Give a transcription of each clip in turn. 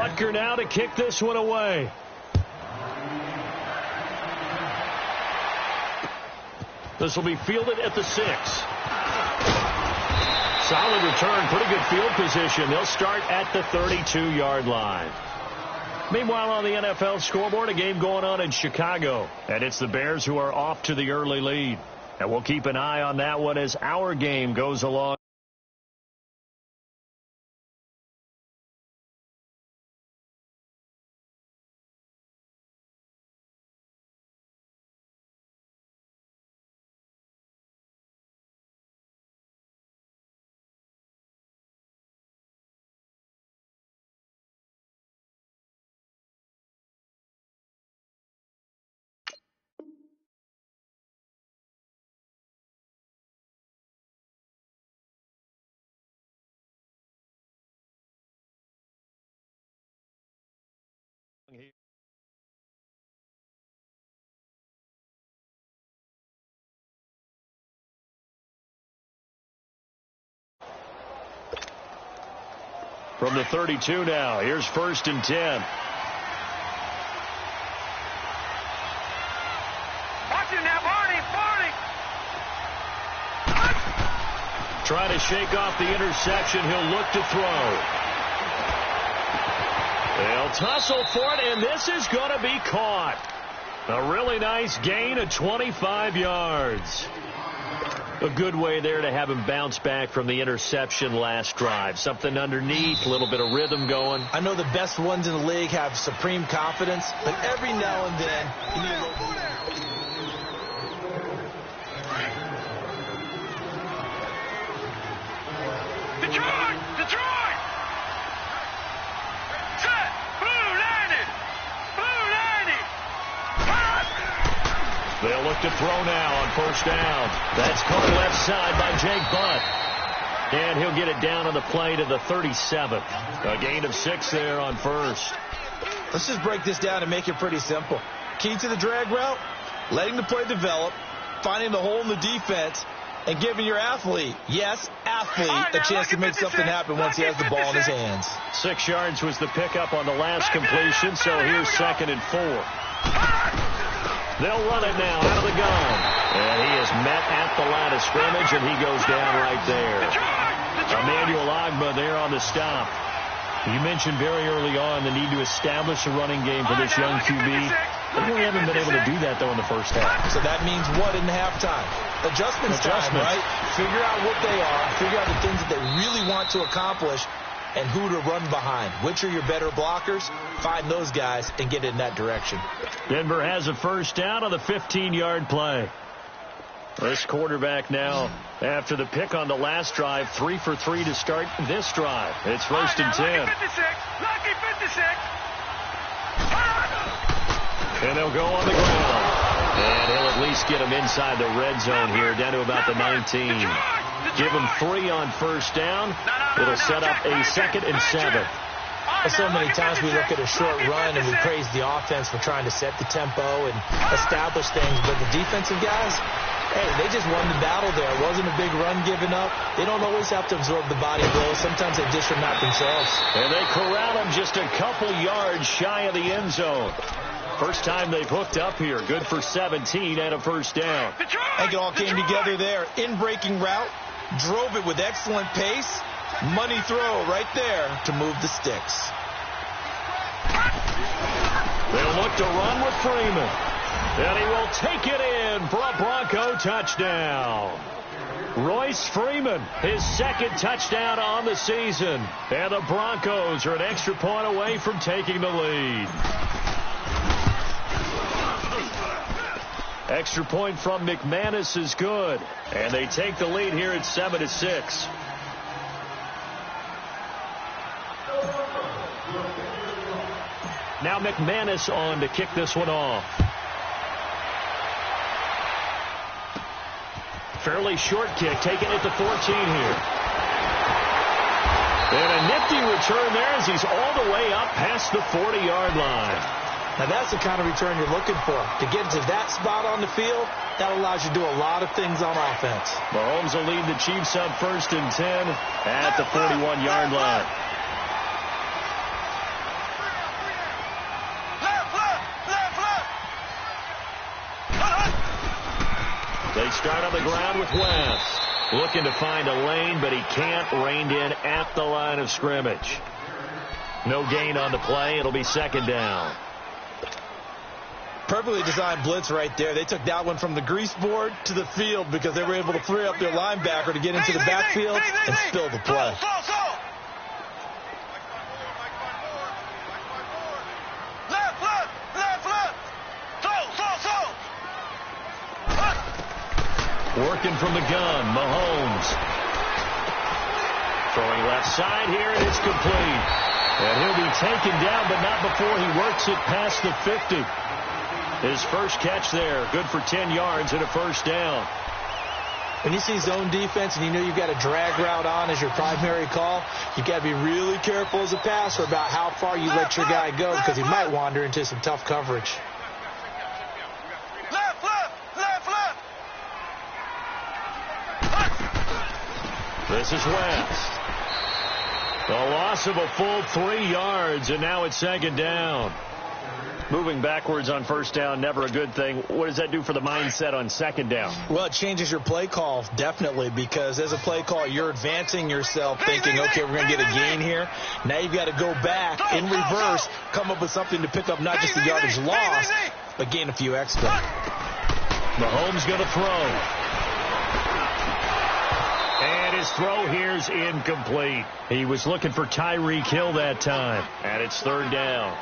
Butker now to kick this one away. This will be fielded at the 6. Solid return, pretty good field position. They'll start at the 32-yard line. Meanwhile, on the NFL scoreboard, a game going on in Chicago. And it's the Bears who are off to the early lead. And we'll keep an eye on that one as our game goes along. From the 32 now, here's 1st and 10. Watch it now, Barney. Try to shake off the interception. He'll look to throw. They'll tussle for it, and this is going to be caught. A really nice gain of 25 yards. A good way there to have him bounce back from the interception last drive. Something underneath, a little bit of rhythm going. I know the best ones in the league have supreme confidence, but every now and then you need a little... Detroit! Set! Blue landed! They'll look to throw now on 1st down. That's caught left side by Jake Butt. And he'll get it down on the play to the 37th. A gain of 6 there on 1st. Let's just break this down and make it pretty simple. Key to the drag route, letting the play develop, finding the hole in the defense, and giving your athlete, yes, athlete, a chance to make something happen once he has the ball in his hands. 6 yards was the pickup on the last completion, so here's 2nd and 4. They'll run it now out of the gun. And he is met at the line of scrimmage, and he goes down right there. Emmanuel Ogbah there on the stop. You mentioned very early on the need to establish a running game for this young QB. They really haven't been able to do that, though, in the first half. So that means what in halftime? Adjustments time, right? Figure out what they are, figure out the things that they really want to accomplish, and who to run behind. Which are your better blockers? Find those guys and get in that direction. Denver has a 1st down on the 15-yard play. This quarterback now, after the pick on the last drive, 3 for 3 to start this drive. It's 1st and 10. Lucky 56. And they'll go on the ground. And he'll at least get him inside the red zone here, down to about the 19. Give him 3 on 1st down. It'll set up a 2nd and 7. So many times we look at a short run and we praise the offense for trying to set the tempo and establish things, but the defensive guys, hey, they just won the battle there. It wasn't a big run given up. They don't always have to absorb the body blows. Sometimes they dish them out themselves. And they corral him just a couple yards shy of the end zone. First time they've hooked up here. Good for 17 and a 1st down. I think it all came together there. In-breaking route, drove it with excellent pace. Money throw right there to move the sticks. They'll look to run with Freeman. And he will take it in for a Bronco touchdown. Royce Freeman, his 2nd touchdown on the season. And the Broncos are an extra point away from taking the lead. Extra point from McManus is good. And they take the lead here at 7-6. Now McManus on to kick this one off. Fairly short kick, taken at the 14 here. And a nifty return there as he's all the way up past the 40-yard line. Now that's the kind of return you're looking for. To get to that spot on the field, that allows you to do a lot of things on offense. Mahomes will lead the Chiefs up 1st and 10 at the 41-yard line. They start on the ground with West. Looking to find a lane, but he can't. Reined in at the line of scrimmage. No gain on the play. It'll be second down. Perfectly designed blitz right there. They took that one from the grease board to the field because they were able to free up their linebacker to get into the backfield and spill the play. Working from the gun, Mahomes. Throwing left side here, and it's complete. And he'll be taken down, but not before he works it past the 50. His first catch there, good for 10 yards and a first down. When you see zone defense and you know you've got a drag route on as your primary call, you got to be really careful as a passer about how far you let your guy go because he might wander into some tough coverage. This is West. A loss of a full 3 yards, and now it's second down. Moving backwards on first down, never a good thing. What does that do for the mindset on second down? Well, it changes your play call, definitely, because as a play call, you're advancing yourself thinking, okay, we're going to get a gain here. Now you've got to go back in reverse, come up with something to pick up not just the yardage lost, but gain a few extra. Mahomes going to throw. And his throw here's incomplete. He was looking for Tyreek Hill that time, and it's third down.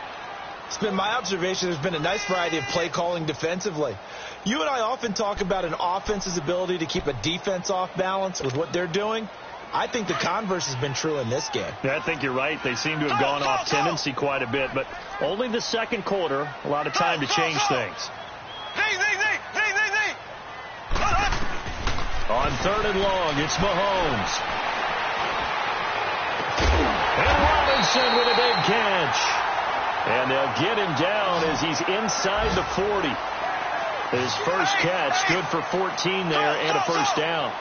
It's been my observation there's been a nice variety of play calling defensively. You and I often talk about an offense's ability to keep a defense off balance with what they're doing. I think the converse has been true in this game. I think you're right. They seem to have gone off tendency quite a bit, but only the second quarter, a lot of time to change things. On third and long, it's Mahomes. And Robinson with a big catch. And they'll get him down as he's inside the 40. His first catch, good for 14 there and a first down.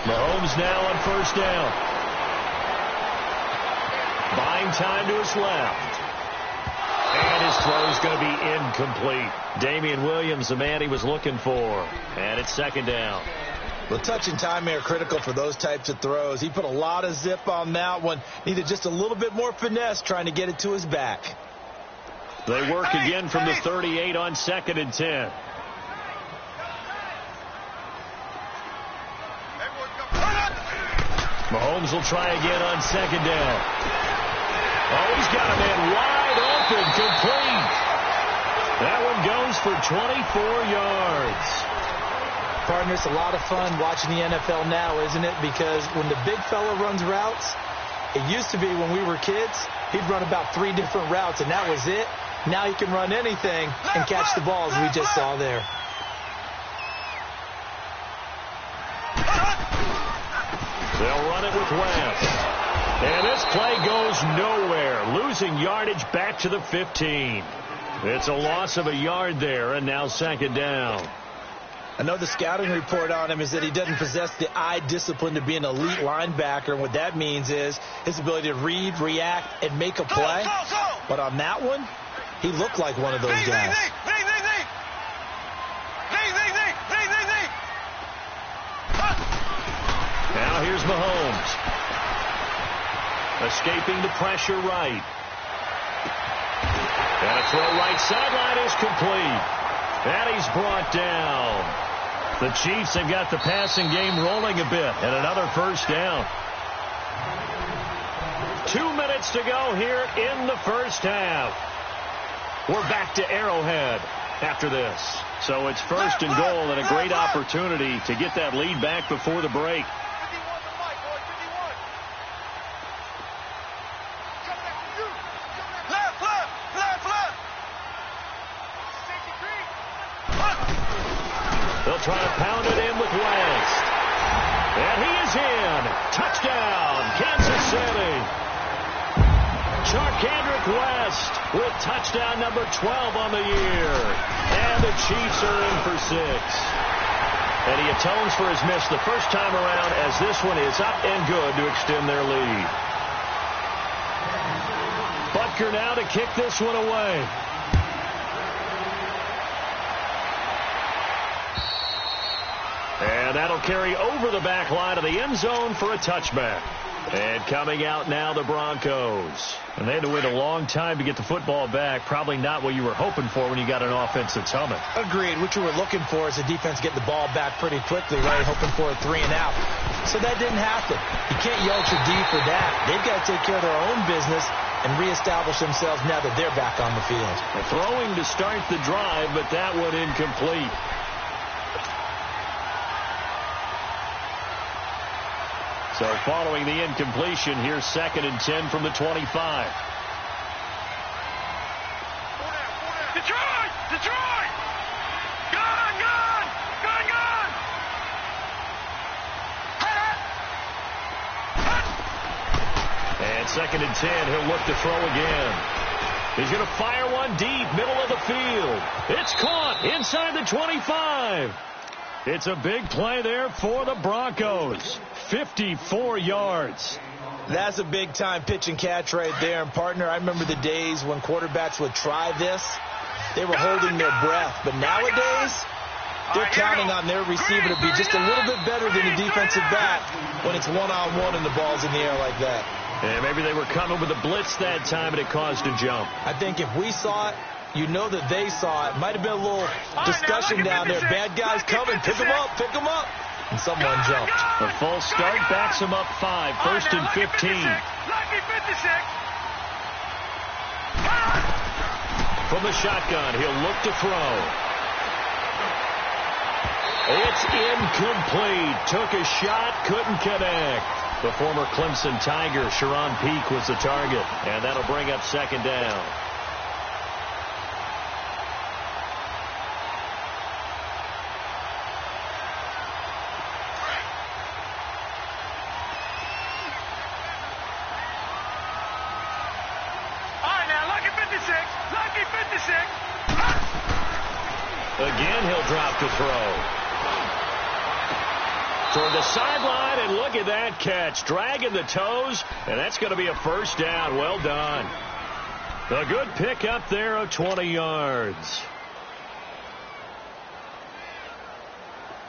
Mahomes now on first down. Buying time to his left. And his throw's going to be incomplete. Damian Williams, the man he was looking for. And it's second down. Well, touch and time are critical for those types of throws. He put a lot of zip on that one. Needed just a little bit more finesse trying to get it to his back. They work again from the 38 on second and 10. Mahomes will try again on second down. Oh, he's got a man wide open, complete. That one goes for 24 yards. Partner, it's a lot of fun watching the NFL now, isn't it? Because when the big fella runs routes, it used to be when we were kids, he'd run about 3 different routes, and that was it. Now he can run anything and catch the ball, as we just saw there. They'll run it with West. And this play goes nowhere. Losing yardage back to the 15. It's a loss of a yard there, and now second down. I know the scouting report on him is that he doesn't possess the eye discipline to be an elite linebacker. And what that means is his ability to read, react, and make a play. But on that one, he looked like one of those guys. Now here's Mahomes. Escaping the pressure right. And a throw right sideline is complete. And he's brought down. The Chiefs have got the passing game rolling a bit. And another first down. 2 minutes to go here in the first half. We're back to Arrowhead after this. So it's first and goal and a great opportunity to get that lead back before the break. They'll try to pound it in with West. And he is in. Touchdown, Kansas City. Charkandrick West with touchdown number 12 on the year. And the Chiefs are in for 6. And he atones for his miss the first time around as this one is up and good to extend their lead. Butker now to kick this one away. And that'll carry over the back line of the end zone for a touchback. And coming out now, the Broncos. And they had to wait a long time to get the football back. Probably not what you were hoping for when you got an offense that's humming. Agreed. What you were looking for is the defense getting the ball back pretty quickly, right? Hoping for a 3 and out. So that didn't happen. You can't yell at your D for that. They've got to take care of their own business and reestablish themselves now that they're back on the field. Throwing to start the drive, but that one incomplete. So following the incompletion, here's 2nd and 10 from the 25. Detroit! Detroit! Gone! Gone! Gone! Gone! And 2nd and 10, he'll look to throw again. He's going to fire one deep, middle of the field. It's caught inside the 25. It's a big play there for the Broncos. 54 yards. That's a big-time pitch and catch right there. And, partner, I remember the days when quarterbacks would try this. They were holding their breath. But nowadays, they're counting on their receiver to be just a little bit better than the defensive back when it's one-on-one and the ball's in the air like that. And maybe they were coming with a blitz that time and it caused a jump. I think if we saw it, you know that they saw it. Might have been a little discussion down there. Bad guys coming. Pick them up. Pick them up. And someone jumped. A false start backs him up 5. 1st and 15. Lucky 56. From the shotgun, he'll look to throw. It's incomplete. Took a shot, couldn't connect. The former Clemson Tiger, Sharon Peak, was the target. And that'll bring up 2nd down. Again, he'll drop to throw. Toward the sideline, and look at that catch. Dragging the toes, and that's going to be a 1st down. Well done. A good pick up there of 20 yards.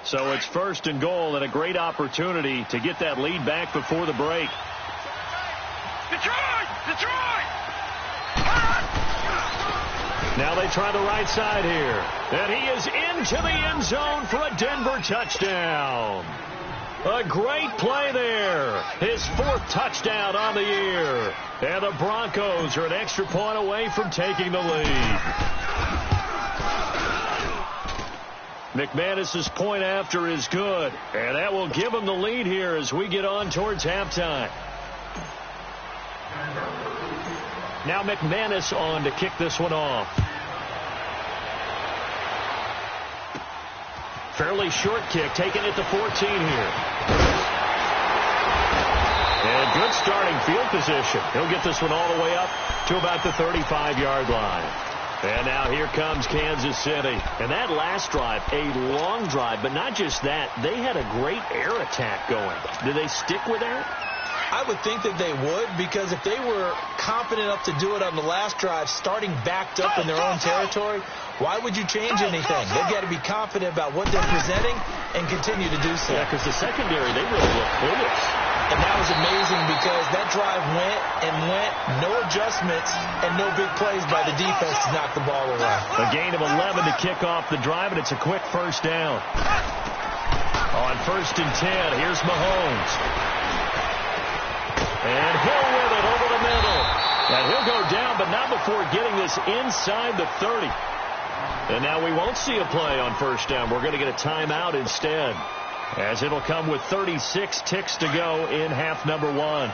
So it's 1st and goal, and a great opportunity to get that lead back before the break. Detroit! Detroit! Now they try the right side here. And he is into the end zone for a Denver touchdown. A great play there. His 4th touchdown on the year. And the Broncos are an extra point away from taking the lead. McManus's point after is good. And that will give him the lead here as we get on towards halftime. Now McManus on to kick this one off. Fairly short kick, taking it to 14 here. And good starting field position. He'll get this one all the way up to about the 35-yard line. And now here comes Kansas City. And that last drive, a long drive, but not just that. They had a great air attack going. Did they stick with that? I would think that they would, because if they were confident enough to do it on the last drive, starting backed up in their own territory, why would you change anything? They've got to be confident about what they're presenting and continue to do so. Yeah, because the secondary, they really look clueless. And that was amazing because that drive went and went, no adjustments and no big plays by the defense to knock the ball around. A gain of 11 to kick off the drive, and it's a quick 1st down. On 1st and 10, here's Mahomes. And Hill with it over the middle. And he'll go down, but not before getting this inside the 30. And now we won't see a play on 1st down. We're going to get a timeout instead, as it'll come with 36 ticks to go in half number 1.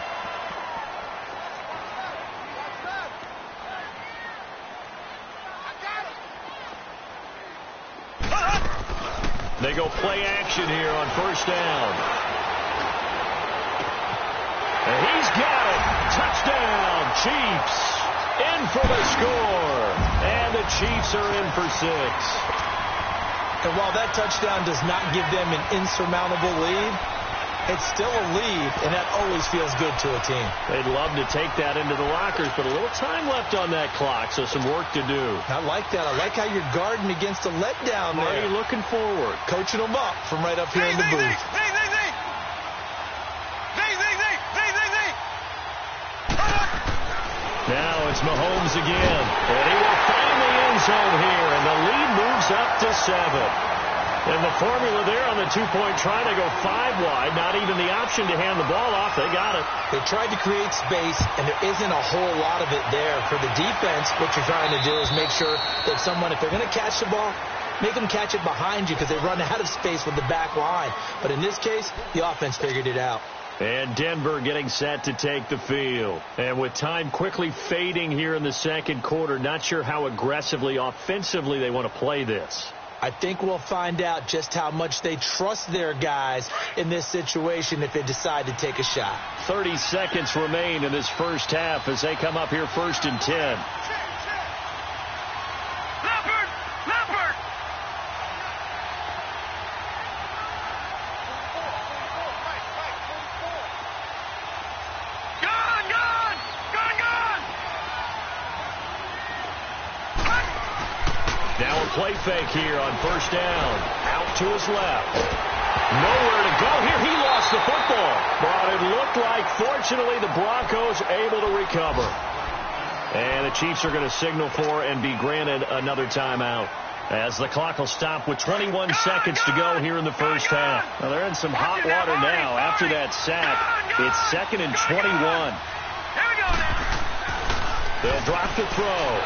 They go play action here on 1st down. And he's got it. Touchdown, Chiefs. In for the score. And the Chiefs are in for 6. And while that touchdown does not give them an insurmountable lead, It's still a lead, and that always feels good to a team. They'd love to take that into the lockers, but a little time left on that clock, so some work to do. I like that. I like how you're guarding against a letdown there. Marty looking forward. Coaching them up from right up here in the booth. Now it's Mahomes again, and he will find the end zone here, and the lead moves up to 7. And the formula there on the two-point try to go 5 wide, not even the option to hand the ball off. They got it. They tried to create space, and there isn't a whole lot of it there. For the defense, what you're trying to do is make sure that someone, if they're going to catch the ball, make them catch it behind you because they run out of space with the back line. But in this case, the offense figured it out. And Denver getting set to take the field. And with time quickly fading here in the second quarter, not sure how aggressively, offensively they want to play this. I think we'll find out just how much they trust their guys in this situation if they decide to take a shot. 30 seconds remain in this first half as they come up here 1st and 10. Leopard! Now a play fake here on 1st down. Out to his left. Nowhere to go here. He lost the football. But it looked like, fortunately, the Broncos able to recover. And the Chiefs are going to signal for and be granted another timeout, as the clock will stop with 21 seconds to go here in the first half. Well, they're in some hot water now after that sack. It's 2nd and 21. They'll drop the throw.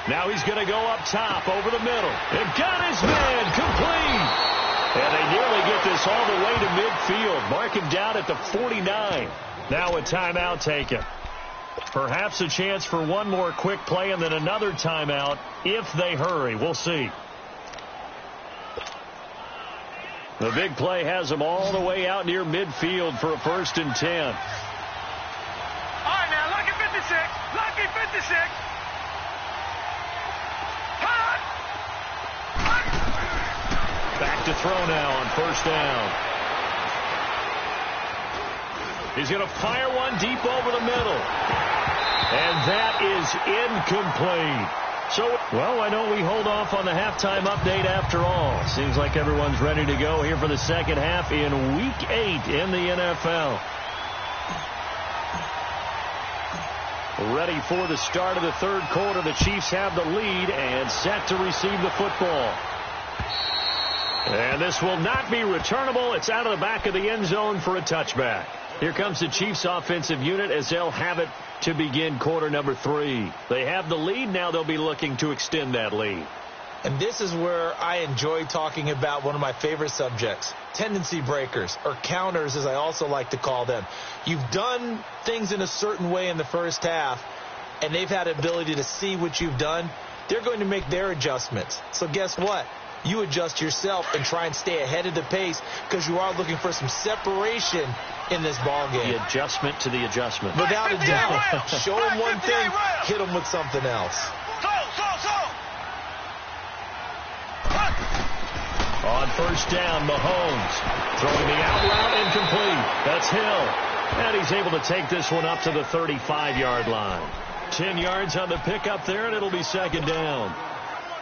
Now he's going to go up top over the middle. And got his man complete. And they nearly get this all the way to midfield. Mark him down at the 49. Now a timeout taken. Perhaps a chance for one more quick play and then another timeout if they hurry. We'll see. The big play has them all the way out near midfield for a 1st and 10. All right, now, lucky 56. Lucky 56. Back to throw now on 1st down. He's going to fire one deep over the middle. And that is incomplete. So, well, why don't we hold off on the halftime update after all? Seems like everyone's ready to go here for the second half in Week 8 in the NFL. Ready for the start of the third quarter. The Chiefs have the lead and set to receive the football. And this will not be returnable. It's out of the back of the end zone for a touchback. Here comes the Chiefs offensive unit as they'll have it to begin quarter number 3. They have the lead. Now they'll be looking to extend that lead. And this is where I enjoy talking about one of my favorite subjects, tendency breakers, or counters as I also like to call them. You've done things in a certain way in the first half, and they've had the ability to see what you've done. They're going to make their adjustments. So guess what? You adjust yourself and try and stay ahead of the pace because you are looking for some separation in this ball game. The adjustment to the adjustment. Without a doubt. Show them one thing, hit them with something else. On 1st down, Mahomes throwing the out route incomplete. That's Hill. And he's able to take this one up to the 35-yard line. 10 yards on the pickup there, and it'll be 2nd down.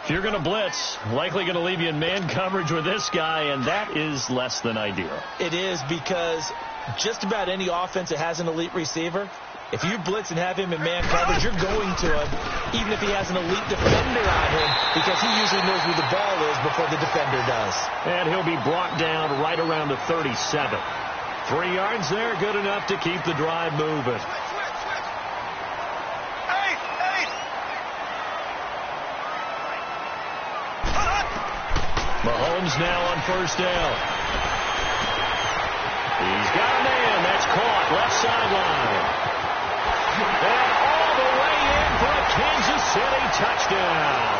If you're going to blitz, likely going to leave you in man coverage with this guy, and that is less than ideal. It is, because just about any offense that has an elite receiver, if you blitz and have him in man coverage, you're going to him, even if he has an elite defender on him, because he usually knows where the ball is before the defender does. And he'll be brought down right around the 37. 3 yards there, good enough to keep the drive moving. Mahomes now on 1st down. He's got a man. That's caught left sideline. And all the way in for a Kansas City touchdown.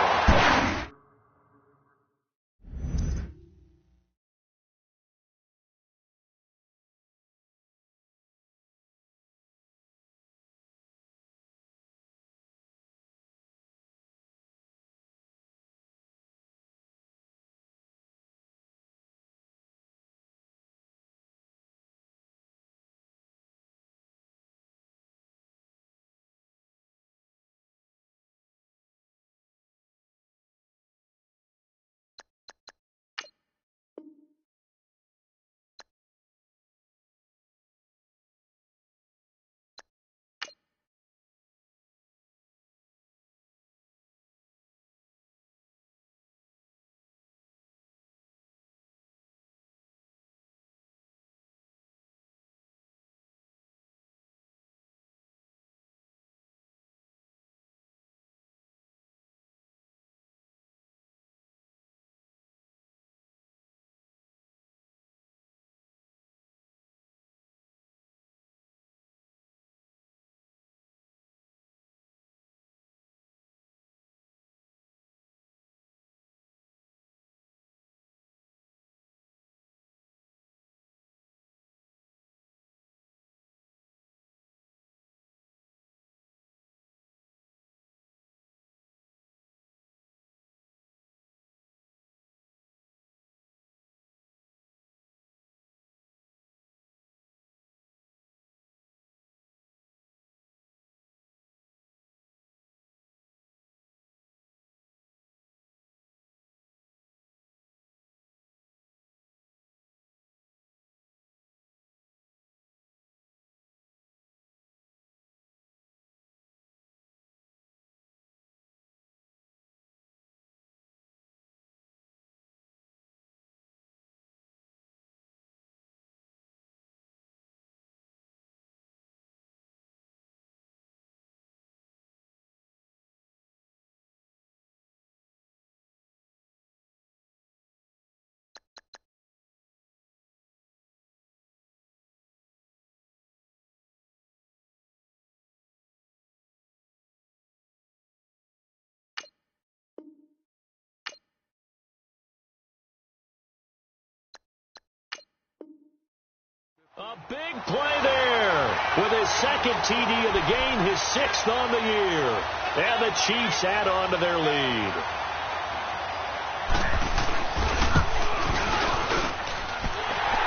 A big play there with his second TD of the game, his 6th on the year. And the Chiefs add on to their lead.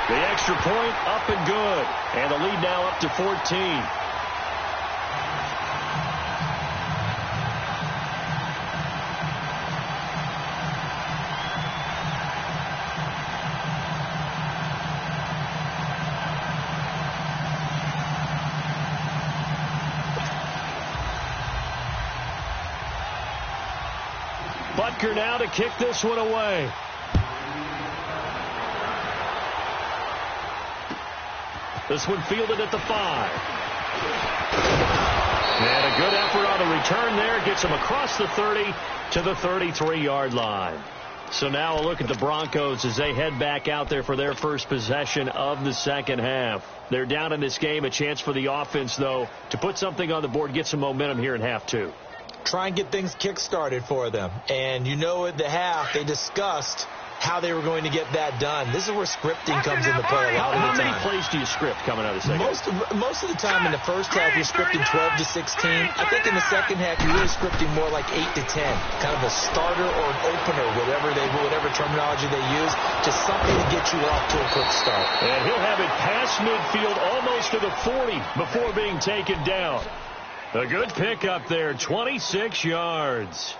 The extra point up and good. And the lead now up to 14. Butker now to kick this one away. This one fielded at the 5. And a good effort on the return there. Gets him across the 30 to the 33-yard line. So now a look at the Broncos as they head back out there for their first possession of the second half. They're down in this game. A chance for the offense, though, to put something on the board, get some momentum here in half 2. Try and get things kick-started for them. And you know at the half, they discussed how they were going to get that done. This is where scripting comes into play a lot of the time. How many plays do you script coming out of the second half? Most of the time in the first half, you're scripting 12 to 16. I think in the second half, you're really scripting more like 8 to 10. Kind of a starter or an opener, whatever terminology they use. Just something to get you off to a quick start. And he'll have it past midfield almost to the 40 before being taken down. A good pickup there, 26 yards.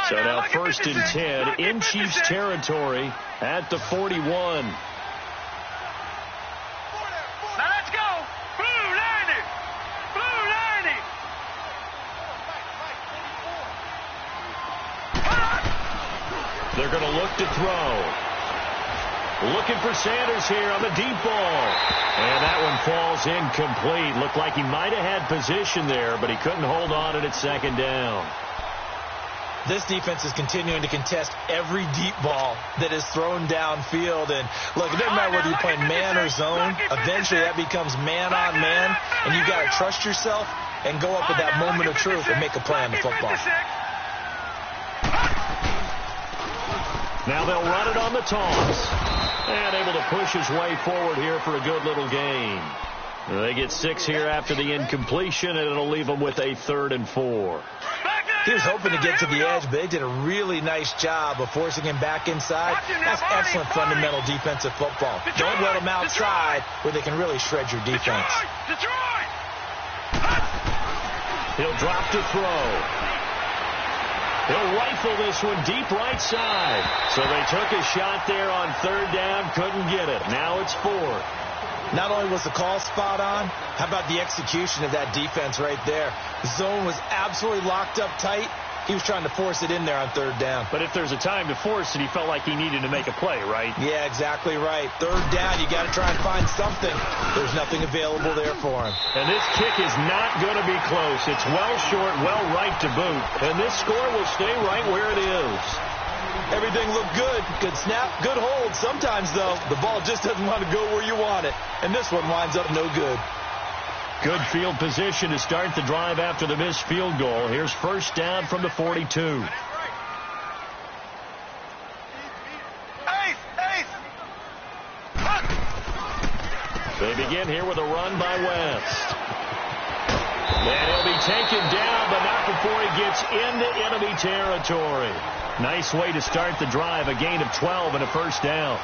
So now 1st and 10 in Chiefs territory at the 41. Now let's go. Blue 90. Blue 90. They're going to look to throw. Looking for Sanders here on the deep ball. And that one falls incomplete. Looked like he might have had position there, but he couldn't hold on to it at second down. This defense is continuing to contest every deep ball that is thrown downfield. And, look, it doesn't matter whether you're playing man or zone. Eventually that becomes man on man. And you've got to trust yourself and go up at that moment of truth and make a play on the football. Now they'll run it on the toss. And able to push his way forward here for a good little gain. They get 6 here after the incompletion, and it'll leave them with a 3rd and 4. He was hoping to get to the edge, but they did a really nice job of forcing him back inside. That's excellent fundamental defensive football. Don't let them outside where they can really shred your defense. He'll drop to throw. He'll rifle this one deep right side. So they took a shot there on 3rd down, couldn't get it. Now it's 4th. Not only was the call spot on, how about the execution of that defense right there? The zone was absolutely locked up tight. He was trying to force it in there on 3rd down. But if there's a time to force it, he felt like he needed to make a play, right? Yeah, exactly right. 3rd down, you got to try and find something. There's nothing available there for him. And this kick is not going to be close. It's well short, well right to boot. And this score will stay right where it is. Everything looked good. Good snap, good hold. Sometimes, though, the ball just doesn't want to go where you want it. And this one winds up no good. Good field position to start the drive after the missed field goal. Here's 1st down from the 42. They begin here with a run by West. And he'll be taken down, but not before he gets into enemy territory. Nice way to start the drive, a gain of 12 and a 1st down.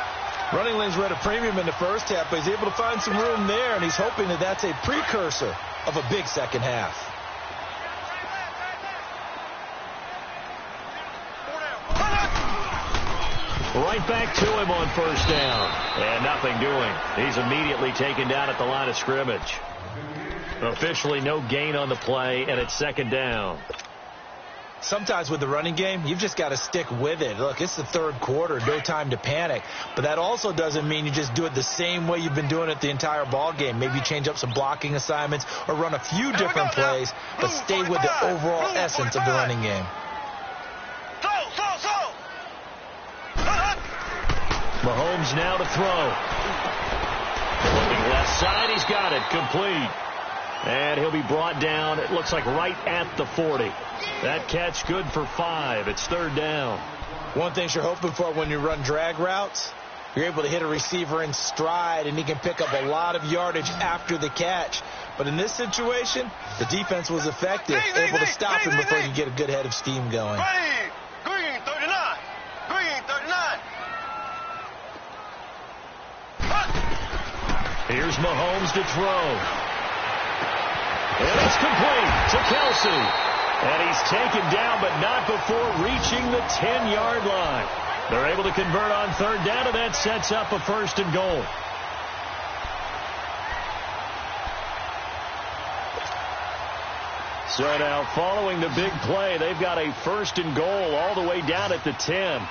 Running lanes were at a premium in the first half, but he's able to find some room there, and he's hoping that that's a precursor of a big second half. Right back to him on 1st down. And nothing doing. He's immediately taken down at the line of scrimmage. Officially no gain on the play, and it's 2nd down. Sometimes with the running game, you've just got to stick with it. Look, it's the 3rd quarter, no time to panic. But that also doesn't mean you just do it the same way you've been doing it the entire ball game. Maybe change up some blocking assignments or run a few different plays, but stay with the overall essence of the running game. Mahomes now to throw. Looking left side, he's got it, complete. And he'll be brought down, it looks like right at the 40. That catch good for 5. It's 3rd down. One thing you're hoping for when you run drag routes, you're able to hit a receiver in stride, and he can pick up a lot of yardage after the catch. But in this situation, the defense was effective, able to stop him before you get a good head of steam going. Green 39. Green 39. Here's Mahomes to throw. And it's complete to Kelsey. And he's taken down, but not before reaching the 10-yard line. They're able to convert on third down, and that sets up a 1st and goal. So now, following the big play, they've got a 1st and goal all the way down at the 10.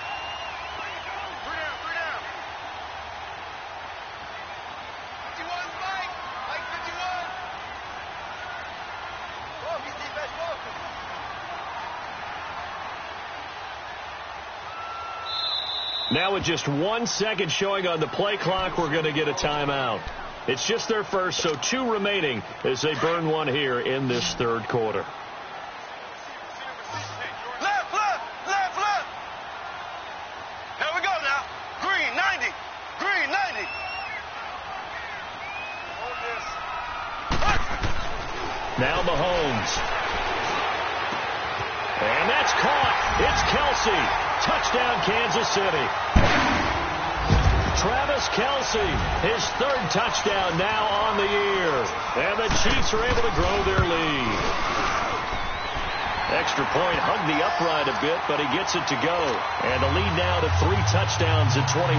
Now with just 1 second showing on the play clock, we're going to get a timeout. It's just their first, so 2 remaining as they burn one here in this third quarter. Left. Here we go now. Green 90. Green 90. Now Mahomes. And that's caught. It's Kelsey. Touchdown, Kansas City. Travis Kelsey, his 3rd touchdown now on the year. And the Chiefs are able to grow their lead. Extra point hugged the upright a bit, but he gets it to go. And the lead now to 3 touchdowns at 21.